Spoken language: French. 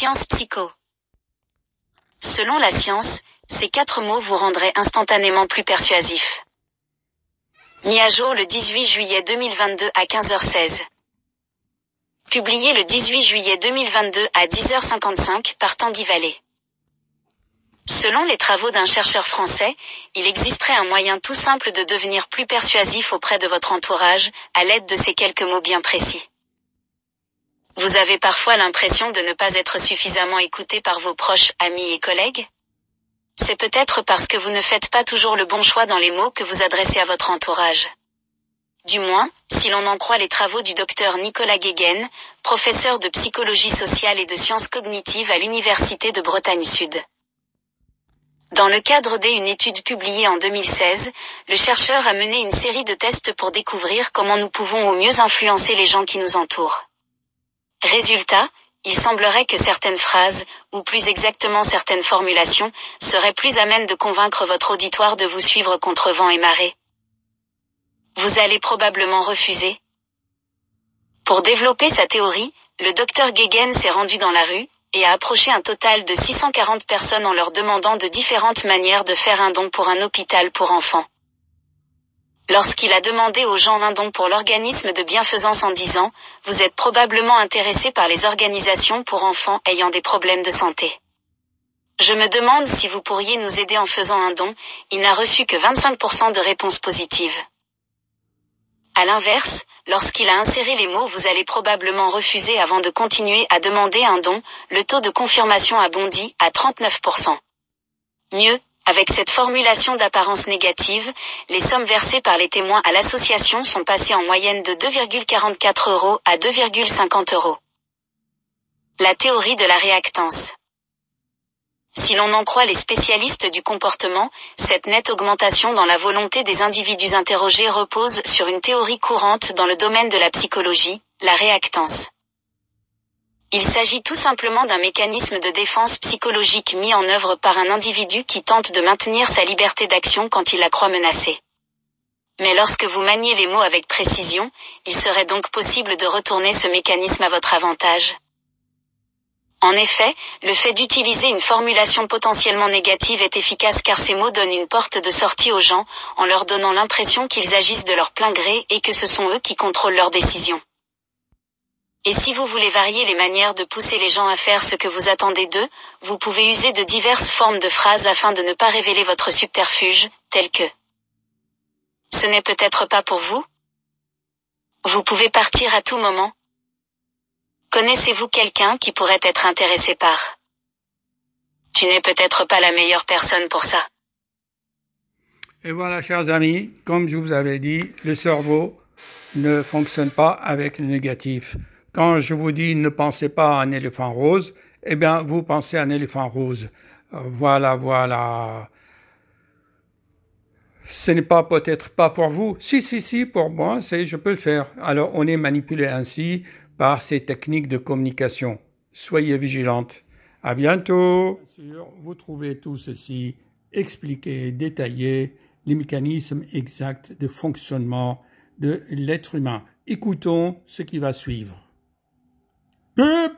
Science Psycho. Selon la science, ces 4 mots vous rendraient instantanément plus persuasif. Mis à jour le 18 juillet 2022 à 15h16. Publié le 18 juillet 2022 à 10h55 par Tanguy Vallée. Selon les travaux d'un chercheur français, il existerait un moyen tout simple de devenir plus persuasif auprès de votre entourage, à l'aide de ces quelques mots bien précis. Vous avez parfois l'impression de ne pas être suffisamment écouté par vos proches, amis et collègues? C'est peut-être parce que vous ne faites pas toujours le bon choix dans les mots que vous adressez à votre entourage. Du moins, si l'on en croit les travaux du docteur Nicolas Guéguen, professeur de psychologie sociale et de sciences cognitives à l'Université de Bretagne Sud. Dans le cadre d'une étude publiée en 2016, le chercheur a mené une série de tests pour découvrir comment nous pouvons au mieux influencer les gens qui nous entourent. Résultat, il semblerait que certaines phrases, ou plus exactement certaines formulations, seraient plus à même de convaincre votre auditoire de vous suivre contre vent et marée. Vous allez probablement refuser. Pour développer sa théorie, le docteur Guéguen s'est rendu dans la rue, et a approché un total de 640 personnes en leur demandant de différentes manières de faire un don pour un hôpital pour enfants. Lorsqu'il a demandé aux gens un don pour l'organisme de bienfaisance en disant « Vous êtes probablement intéressé par les organisations pour enfants ayant des problèmes de santé. Je me demande si vous pourriez nous aider en faisant un don », il n'a reçu que 25% de réponses positives. À l'inverse, lorsqu'il a inséré les mots « Vous allez probablement refuser » avant de continuer à demander un don, le taux de confirmation a bondi à 39%. Mieux, avec cette formulation d'apparence négative, les sommes versées par les témoins à l'association sont passées en moyenne de 2,44 € à 2,50 €. La théorie de la réactance. Si l'on en croit les spécialistes du comportement, cette nette augmentation dans la volonté des individus interrogés repose sur une théorie courante dans le domaine de la psychologie, la réactance. Il s'agit tout simplement d'un mécanisme de défense psychologique mis en œuvre par un individu qui tente de maintenir sa liberté d'action quand il la croit menacée. Mais lorsque vous maniez les mots avec précision, il serait donc possible de retourner ce mécanisme à votre avantage. En effet, le fait d'utiliser une formulation potentiellement négative est efficace car ces mots donnent une porte de sortie aux gens, en leur donnant l'impression qu'ils agissent de leur plein gré et que ce sont eux qui contrôlent leurs décisions. Et si vous voulez varier les manières de pousser les gens à faire ce que vous attendez d'eux, vous pouvez user de diverses formes de phrases afin de ne pas révéler votre subterfuge, telles que « Ce n'est peut-être pas pour vous ?» Vous pouvez partir à tout moment. Connaissez-vous quelqu'un qui pourrait être intéressé par ? Tu n'es peut-être pas la meilleure personne pour ça. Et voilà, chers amis, comme je vous avais dit, le cerveau ne fonctionne pas avec le négatif. Quand je vous dis ne pensez pas à un éléphant rose, eh bien, vous pensez à un éléphant rose. Voilà. Ce n'est pas peut-être pas pour vous. Si, pour moi, je peux le faire. Alors, on est manipulé ainsi par ces techniques de communication. Soyez vigilantes. À bientôt. Bien sûr, vous trouvez tout ceci expliqué, détaillé, les mécanismes exacts de fonctionnement de l'être humain. Écoutons ce qui va suivre. Pip!